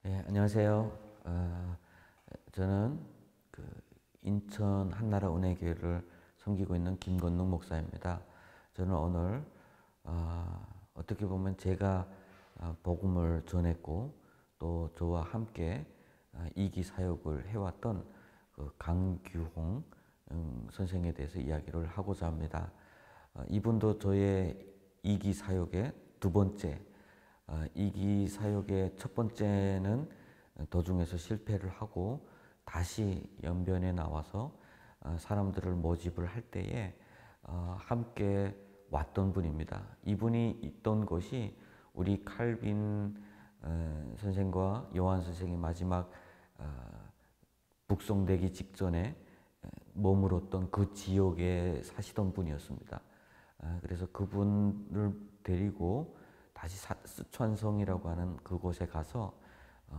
네, 안녕하세요. 저는 그 인천 한나라 은혜교회를 섬기고 있는 김건능 목사입니다. 저는 오늘 어떻게 보면 제가 복음을 전했고 또 저와 함께 이기 사역을 해왔던 그 강규홍 선생에 대해서 이야기를 하고자 합니다. 이분도 저의 이기 사역의 두 번째, 이기 사역의 첫 번째는 도중에서 실패를 하고 다시 연변에 나와서 사람들을 모집을 할 때에 함께 왔던 분입니다. 이분이 있던 곳이 우리 칼빈 선생과 요한 선생의 마지막 북송되기 직전에 머물었던 그 지역에 사시던 분이었습니다. 그래서 그분을 데리고 다시 스촨성이라고 하는 그곳에 가서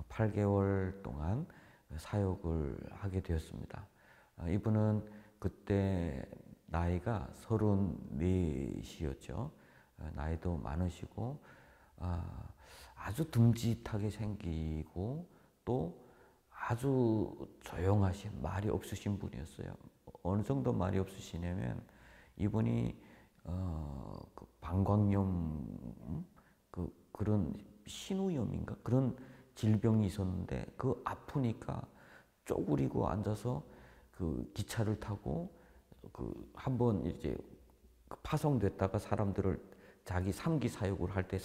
8개월 동안 사역을 하게 되었습니다. 이분은 그때 나이가 34이었죠. 나이도 많으시고 아주 듬직하게 생기고 또 아주 조용하신, 말이 없으신 분이었어요. 어느 정도 말이 없으시냐면 이분이 그 방광염, 그런 신우염인가 그런 질병이 있었는데 그 아프니까 쪼그리고 앉아서 그 기차를 타고 그 한번 이제 파송됐다가 사람들을 자기 3기 사역을 할 때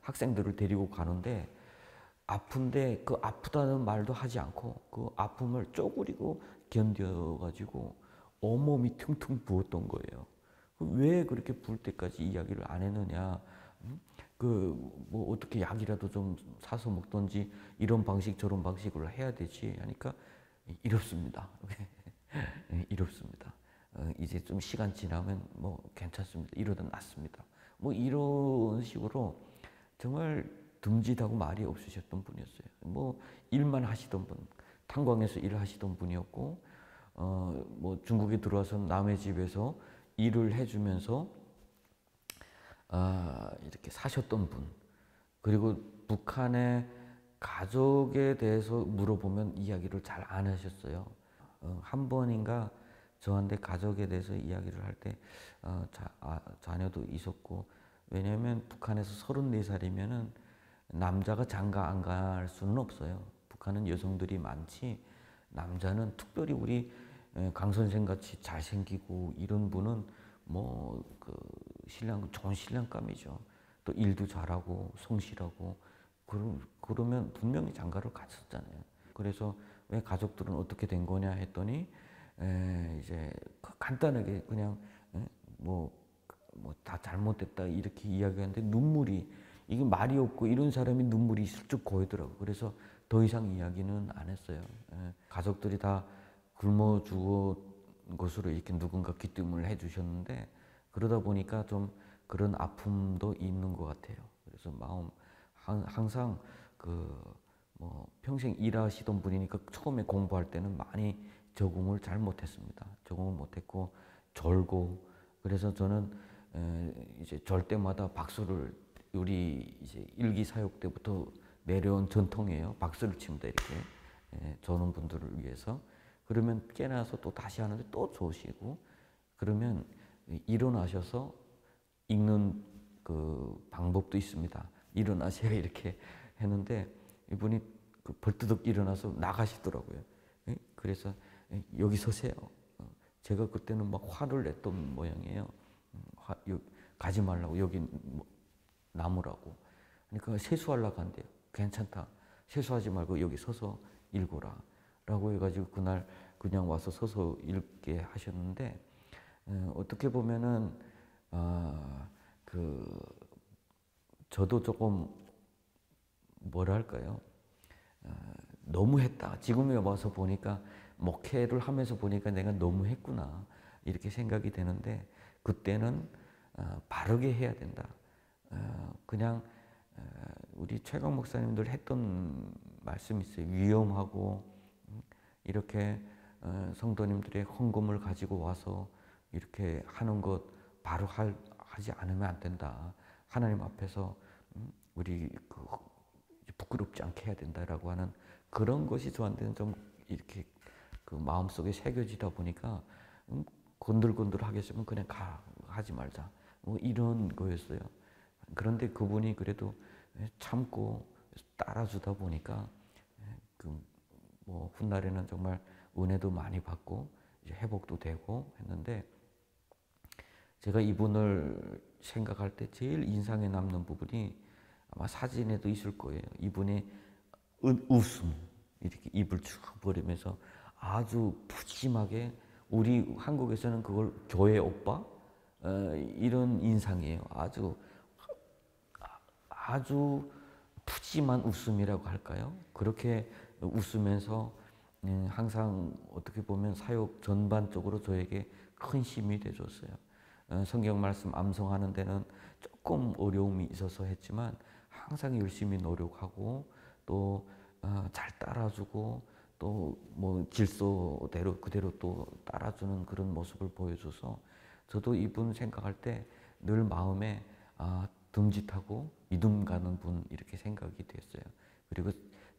학생들을 데리고 가는데 아픈데 그 아프다는 말도 하지 않고 그 아픔을 쪼그리고 견뎌가지고 온몸이 퉁퉁 부었던 거예요. 왜 그렇게 부을 때까지 이야기를 안 했느냐? 뭐 어떻게 약이라도 좀 사서 먹던지 이런 방식 저런 방식으로 해야 되지 하니까 이렇습니다. 이렇습니다. 이제 좀 시간 지나면 뭐 괜찮습니다. 이러다 낫습니다. 뭐 이런 식으로 정말 듬직하고 말이 없으셨던 분이었어요. 뭐 일만 하시던 분, 탄광에서 일하시던 분이었고, 뭐 중국에 들어와서 남의 집에서 일을 해주면서 이렇게 사셨던 분. 그리고 북한의 가족에 대해서 물어보면 이야기를 잘 안 하셨어요. 한 번인가 저한테 가족에 대해서 이야기를 할 때 자녀도 있었고, 왜냐하면 북한에서 34살이면은 남자가 장가 안 갈 수는 없어요. 북한은 여성들이 많지 남자는 특별히 우리 강 선생 같이 잘생기고 이런 분은 뭐 그 신랑 좋은 신랑감이죠. 또 일도 잘하고 성실하고 그러면 분명히 장가를 갔었잖아요. 그래서 왜 가족들은 어떻게 된 거냐 했더니 이제 간단하게 그냥 뭐 다 잘못됐다 이렇게 이야기하는데 눈물이 이게 말이 없고 이런 사람이 눈물이 슬쩍 고이더라고. 그래서 더 이상 이야기는 안 했어요. 가족들이 다 굶어 죽은 것으로 이렇게 누군가 귀뜸을 해주셨는데 그러다 보니까 좀 그런 아픔도 있는 것 같아요. 그래서 마음 항상 뭐 평생 일하시던 분이니까 처음에 공부할 때는 많이 적응을 잘 못했습니다. 적응을 못했고 졸고 그래서 저는 이제 절 때마다 박수를 우리 이제 일기 사역 때부터 내려온 전통이에요. 박수를 칩니다. 이렇게 저는 분들을 위해서. 그러면 깨나서 또 다시 하는데 또 좋으시고 그러면 일어나셔서 읽는 그 방법도 있습니다. 일어나셔야 이렇게 했는데 이분이 벌떡 일어나서 나가시더라고요. 그래서 여기 서세요. 제가 그때는 막 화를 냈던 모양이에요. 가지 말라고 여기 나무라고. 그러니까 세수하려고 한대요. 괜찮다. 세수하지 말고 여기 서서 읽어라. 라고 해가지고 그날 그냥 와서 서서 읽게 하셨는데 어떻게 보면은 저도 조금 뭐랄까요? 너무했다. 지금에 와서 보니까 목회를 하면서 보니까 내가 너무했구나 이렇게 생각이 되는데 그때는 바르게 해야 된다. 그냥 우리 최강 목사님들 했던 말씀이 있어요. 위험하고 이렇게 성도님들의 헌금을 가지고 와서 이렇게 하는 것 바로 하지 않으면 안 된다. 하나님 앞에서 우리 부끄럽지 않게 해야 된다라고 하는 그런 것이 저한테는 좀 이렇게 그 마음속에 새겨지다 보니까 건들건들 하겠으면 그냥 하지 말자. 뭐 이런 거였어요. 그런데 그분이 그래도 참고 따라주다 보니까 그 뭐 훗날에는 정말 은혜도 많이 받고 이제 회복도 되고 했는데, 제가 이분을 생각할 때 제일 인상에 남는 부분이 아마 사진에도 있을 거예요. 이분의 웃음, 이렇게 입을 쭉 벌리면서 아주 푸짐하게, 우리 한국에서는 그걸 교회 오빠 이런 인상이에요. 아주 푸짐한 웃음이라고 할까요? 그렇게 웃으면서 항상 어떻게 보면 사역 전반적으로 저에게 큰 힘이 돼줬어요. 성경 말씀 암송하는 데는 조금 어려움이 있어서 했지만 항상 열심히 노력하고 또 잘 따라주고 또 뭐 질서대로 그대로 또 따라주는 그런 모습을 보여줘서 저도 이분 생각할 때 늘 마음에 듬직하고 믿음 가는 분 이렇게 생각이 됐어요. 그리고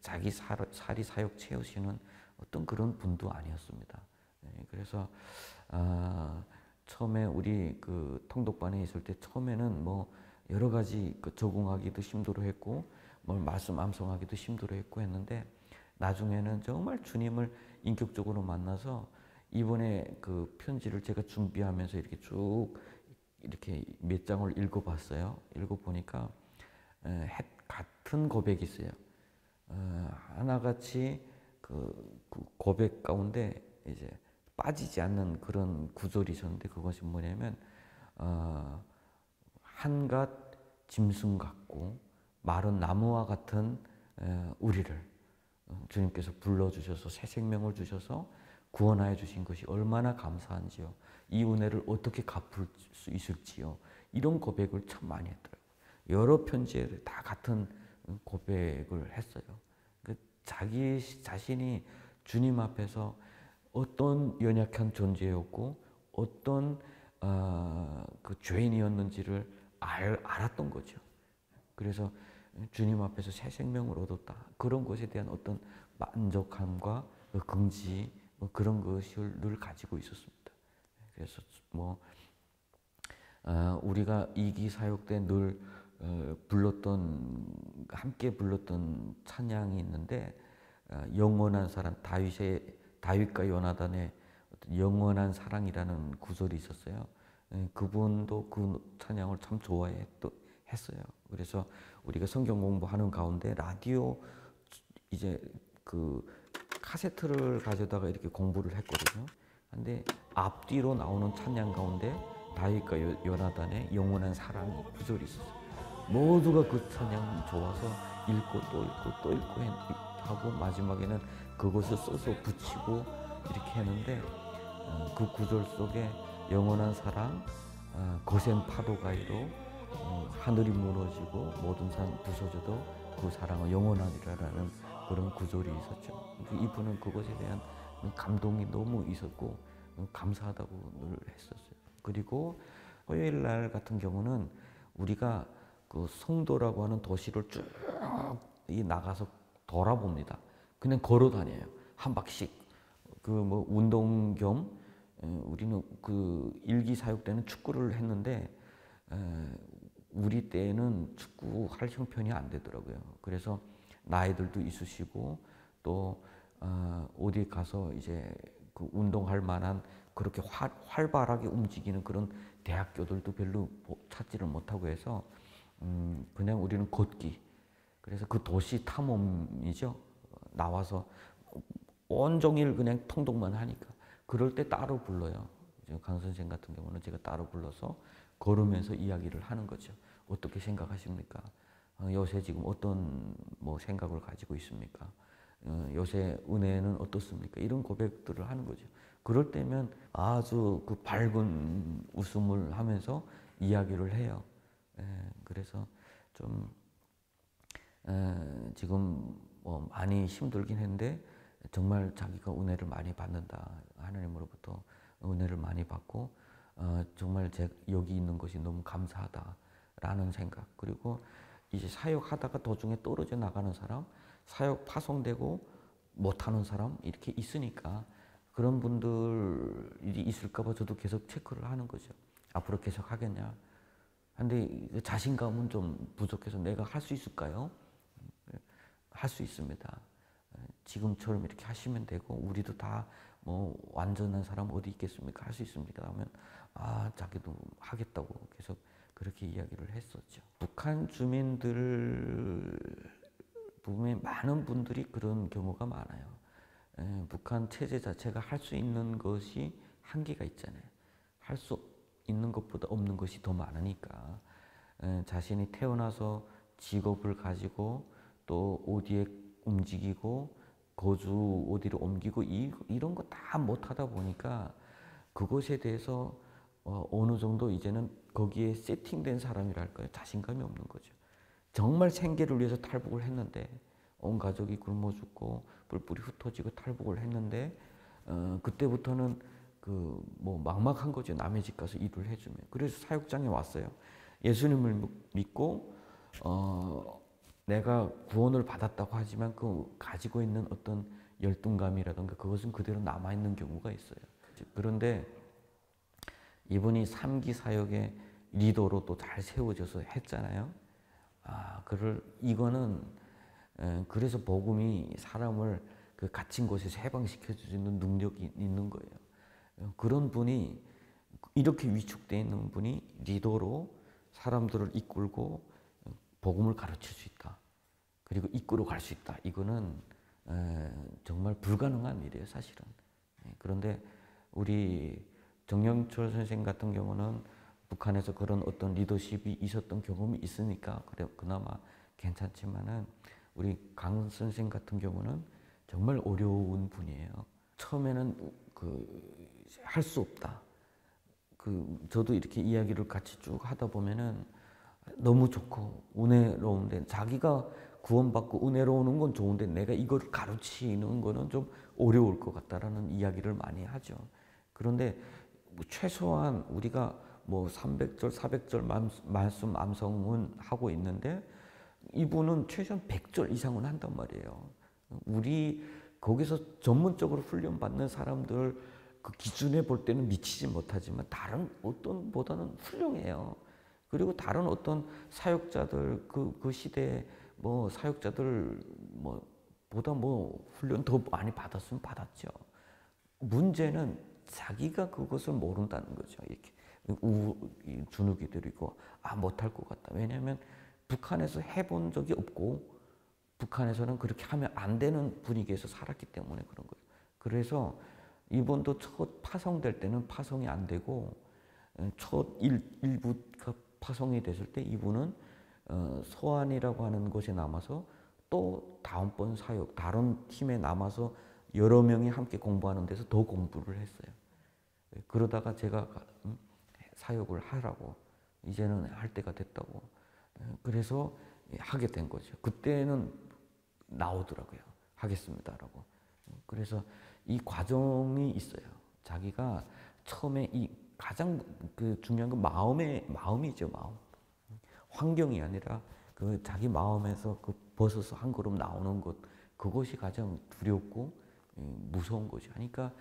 자기 사리 사욕 채우시는 어떤 그런 분도 아니었습니다. 그래서 처음에 우리 그 통독반에 있을 때 처음에는 뭐 여러 가지 그 적응하기도 힘들어했고 뭘 말씀 암송하기도 힘들어했고 했는데, 나중에는 정말 주님을 인격적으로 만나서 이번에 그 편지를 제가 준비하면서 이렇게 쭉 이렇게 몇 장을 읽어봤어요. 읽어보니까 같은 고백이 있어요. 하나같이 그 고백 가운데 이제 빠지지 않는 그런 구절이 있었는데, 그것이 뭐냐면 한갓 짐승 같고 마른 나무와 같은 우리를 주님께서 불러주셔서 새 생명을 주셔서 구원하여 주신 것이 얼마나 감사한지요. 이 은혜를 어떻게 갚을 수 있을지요. 이런 고백을 참 많이 했더라고요. 여러 편지에 다 같은 고백을 했어요. 자기 자신이 주님 앞에서 어떤 연약한 존재였고 어떤 그 죄인이었는지를 알았던 거죠. 그래서 주님 앞에서 새 생명을 얻었다. 그런 것에 대한 어떤 만족함과 긍지 그런 것을 늘 가지고 있었습니다. 그래서 뭐 우리가 이기 사역 때 늘 함께 불렀던 찬양이 있는데, 영원한 사랑, 다윗과 요나단의 영원한 사랑이라는 구절이 있었어요. 그분도 그 찬양을 참 좋아했어요. 그래서 우리가 성경 공부하는 가운데 라디오 이제 그 카세트를 가져다가 이렇게 공부를 했거든요. 근데 앞뒤로 나오는 찬양 가운데 다윗과 요나단의 영원한 사랑이 구절이 있었어요. 모두가 그 찬양 좋아서 읽고 또 읽고 또 읽고 하고 마지막에는 그것을 써서 붙이고 이렇게 했는데, 그 구절 속에 영원한 사랑, 거센 파도 가이로 하늘이 무너지고 모든 산 부서져도 그 사랑은 영원하리라는 그런 구절이 있었죠. 이분은 그것에 대한 감동이 너무 있었고 감사하다고 늘 했었어요. 그리고 화요일 날 같은 경우는 우리가 그 송도라고 하는 도시를 쭉 나가서 돌아봅니다. 그냥 걸어 다녀요. 한 바퀴씩. 그 뭐 운동 겸 우리는 그 일기 사역 때는 축구를 했는데 우리 때는 축구할 형편이 안 되더라고요. 그래서 나이들도 있으시고 또 어디 가서 이제 그 운동할 만한 그렇게 활발하게 움직이는 그런 대학교들도 별로 찾지를 못하고 해서 그냥 우리는 걷기. 그래서 그 도시 탐험이죠. 나와서 온종일 그냥 통독만 하니까. 그럴 때 따로 불러요. 강 선생 같은 경우는 제가 따로 불러서 걸으면서 이야기를 하는 거죠. 어떻게 생각하십니까? 요새 지금 어떤 뭐 생각을 가지고 있습니까? 요새 은혜는 어떻습니까? 이런 고백들을 하는 거죠. 그럴 때면 아주 그 밝은 웃음을 하면서 이야기를 해요. 그래서 좀 지금 뭐 많이 힘들긴 했는데 정말 자기가 은혜를 많이 받는다. 하나님으로부터 은혜를 많이 받고 정말 여기 있는 것이 너무 감사하다라는 생각. 그리고 이제 사역하다가 도중에 떨어져 나가는 사람, 사역 파송되고 못하는 사람 이렇게 있으니까 그런 분들이 있을까 봐 저도 계속 체크를 하는 거죠. 앞으로 계속 하겠냐. 근데 자신감은 좀 부족해서 내가 할 수 있을까요? 할 수 있습니다. 지금처럼 이렇게 하시면 되고 우리도 다 뭐 완전한 사람 어디 있겠습니까? 할 수 있습니다 하면 자기도 하겠다고 계속 그렇게 이야기를 했었죠. 북한 주민들 보면 많은 분들이 그런 경우가 많아요. 북한 체제 자체가 할 수 있는 것이 한계가 있잖아요. 할 수 있는 것보다 없는 것이 더 많으니까 자신이 태어나서 직업을 가지고 또 어디에 움직이고 거주 어디로 옮기고 이런 거 다 못하다 보니까 그것에 대해서 어느 정도 이제는 거기에 세팅된 사람이랄까요? 자신감이 없는 거죠. 정말 생계를 위해서 탈북을 했는데 온 가족이 굶어 죽고 뿔뿔이 흩어지고 탈북을 했는데 그때부터는 그 뭐 막막한 거죠. 남의 집 가서 일을 해주면. 그래서 사육장에 왔어요. 예수님을 믿고 내가 구원을 받았다고 하지만 그 가지고 있는 어떤 열등감이라든가 그것은 그대로 남아 있는 경우가 있어요. 그런데 이분이 3기 사역의 리더로 또 잘 세워져서 했잖아요. 이거는 그래서 복음이 사람을 그 갇힌 곳에서 해방시켜 주는 능력이 있는 거예요. 그런 분이 이렇게 위축되어 있는 분이 리더로 사람들을 이끌고 복음을 가르칠 수 있다. 그리고 이끌어 갈 수 있다. 이거는 정말 불가능한 일이에요, 사실은. 그런데 우리 정영철 선생님 같은 경우는 북한에서 그런 어떤 리더십이 있었던 경험이 있으니까 그나마 괜찮지만은 우리 강 선생 같은 경우는 정말 어려운 분이에요. 처음에는 할 수 없다. 저도 이렇게 이야기를 같이 쭉 하다 보면은 너무 좋고 은혜로운데 자기가 구원받고 은혜로운 건 좋은데 내가 이걸 가르치는 거는 좀 어려울 것 같다라는 이야기를 많이 하죠. 그런데 뭐 최소한 우리가 뭐 300절, 400절 말씀 암송은 하고 있는데 이분은 최소한 100절 이상은 한단 말이에요. 우리 거기서 전문적으로 훈련받는 사람들 그 기준에 볼 때는 미치지 못하지만 다른 어떤 보다는 훌륭해요. 그리고 다른 어떤 사역자들 그 시대에 뭐 사역자들 뭐 보다 뭐 훈련 더 많이 받았으면 받았죠. 문제는 자기가 그것을 모른다는 거죠. 이렇게 주눅이 들이고 못할 것 같다. 왜냐하면 북한에서 해본 적이 없고 북한에서는 그렇게 하면 안 되는 분위기에서 살았기 때문에 그런 거예요. 그래서 이분도 첫 파송될 때는 파송이 안 되고 첫 일부가 파송이 됐을 때 이분은 소환이라고 하는 곳에 남아서 또 다음번 사역 다른 팀에 남아서 여러 명이 함께 공부하는 데서 더 공부를 했어요. 그러다가 제가 사역을 하라고 이제는 할 때가 됐다고 그래서 하게 된 거죠. 그때는 나오더라고요. 하겠습니다라고. 그래서 이 과정이 있어요. 자기가 처음에 이 가장 중요한 건 마음이죠. 마음. 환경이 아니라 그 자기 마음에서 벗어서 한 걸음 나오는 것 그것이 가장 두렵고 무서운 거죠. 그러니까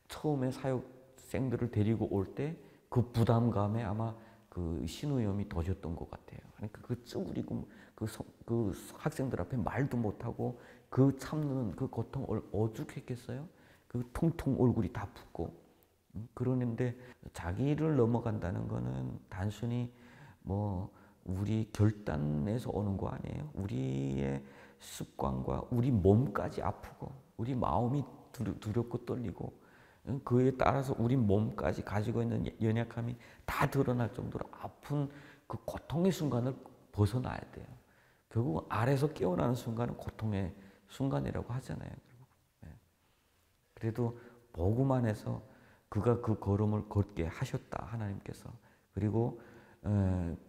처음에 사역생들을 데리고 올 때 그 부담감에 아마 그 신우염이 더졌던 것 같아요. 그러니까 그 쭈그리고 그 학생들 앞에 말도 못하고 그 참는 그 고통을 오죽했겠어요? 그 통통 얼굴이 다 붓고 그러는데 자기를 넘어간다는 거는 단순히 뭐 우리 결단에서 오는 거 아니에요. 우리의 습관과 우리 몸까지 아프고 우리 마음이 두렵고 떨리고 그에 따라서 우리 몸까지 가지고 있는 연약함이 다 드러날 정도로 아픈 그 고통의 순간을 벗어나야 돼요. 결국 아래서 깨어나는 순간은 고통의 순간이라고 하잖아요. 그래도 복음 안에서 그가 그 걸음을 걷게 하셨다 하나님께서. 그리고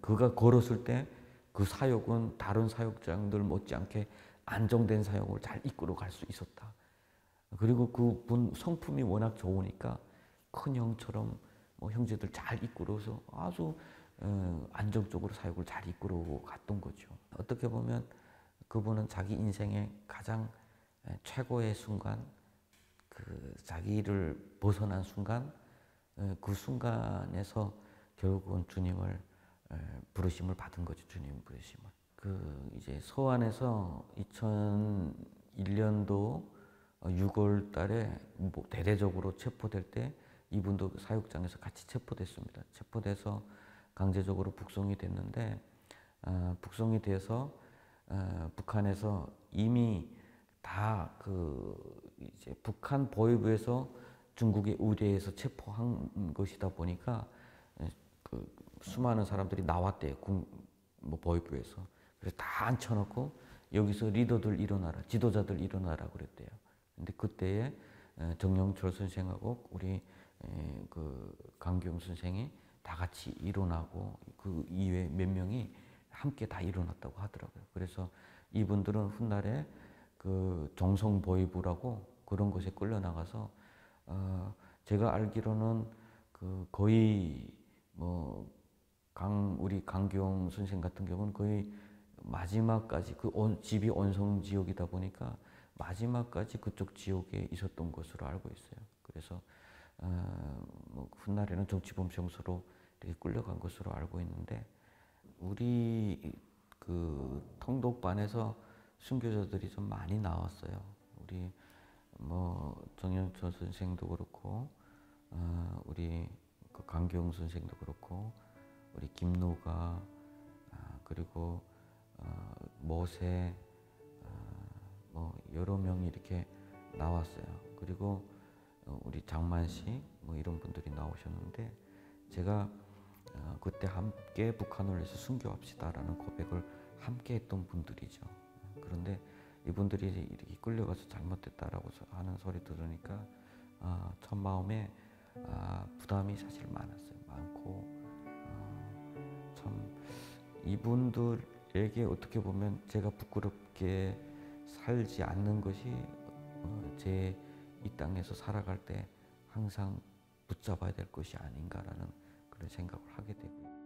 그가 걸었을 때 그 사역은 다른 사역장들 못지않게 안정된 사역을 잘 이끌어 갈 수 있었다. 그리고 그분 성품이 워낙 좋으니까 큰 형처럼 뭐 형제들 잘 이끌어서 아주 안정적으로 사역을 잘 이끌어 갔던 거죠. 어떻게 보면 그분은 자기 인생의 가장 최고의 순간, 그 자기를 벗어난 순간, 그 순간에서 결국은 주님을 부르심을 받은 거죠. 주님 부르심을. 그 이제 서안에서 2001년도 6월 달에 뭐 대대적으로 체포될 때 이분도 사육장에서 같이 체포됐습니다. 체포돼서 강제적으로 북송이 됐는데 북송이 돼서 북한에서 이미 다 그 이제 북한 보위부에서 중국에 의뢰해서 체포한 것이다 보니까 그 수많은 사람들이 나왔대요. 뭐 보위부에서. 그래서 다 앉혀놓고 여기서 리더들 일어나라, 지도자들 일어나라 그랬대요. 근데 그때에 정영철 선생하고 우리 그 강기용 선생이 다 같이 일어나고 그 이외 몇 명이 함께 다 일어났다고 하더라고요. 그래서 이분들은 훗날에 그 정성보위부라고 그런 곳에 끌려 나가서 제가 알기로는 그 거의 뭐 우리 강기용 선생 같은 경우는 거의 마지막까지 집이 온성 지역이다 보니까 마지막까지 그쪽 지역에 있었던 것으로 알고 있어요. 그래서 뭐 훗날에는 정치범정소로 이렇게 끌려간 것으로 알고 있는데 우리 그 통독반에서 순교자들이 좀 많이 나왔어요. 우리 뭐 정영철 선생도 그렇고 우리 그 강기용 선생도 그렇고 우리 김노가 그리고 모세 뭐 여러 명이 이렇게 나왔어요. 그리고 우리 장만식 뭐 이런 분들이 나오셨는데 제가 그때 함께 북한을 위해서 순교합시다라는 고백을 함께 했던 분들이죠. 그런데 이분들이 이렇게 끌려가서 잘못됐다라고 하는 소리 들으니까 첫 마음에 부담이 사실 많았어요. 많고 참 이분들에게 어떻게 보면 제가 부끄럽게 살지 않는 것이 제 이 땅에서 살아갈 때 항상 붙잡아야 될 것이 아닌가라는 그런 생각을 하게 되고요.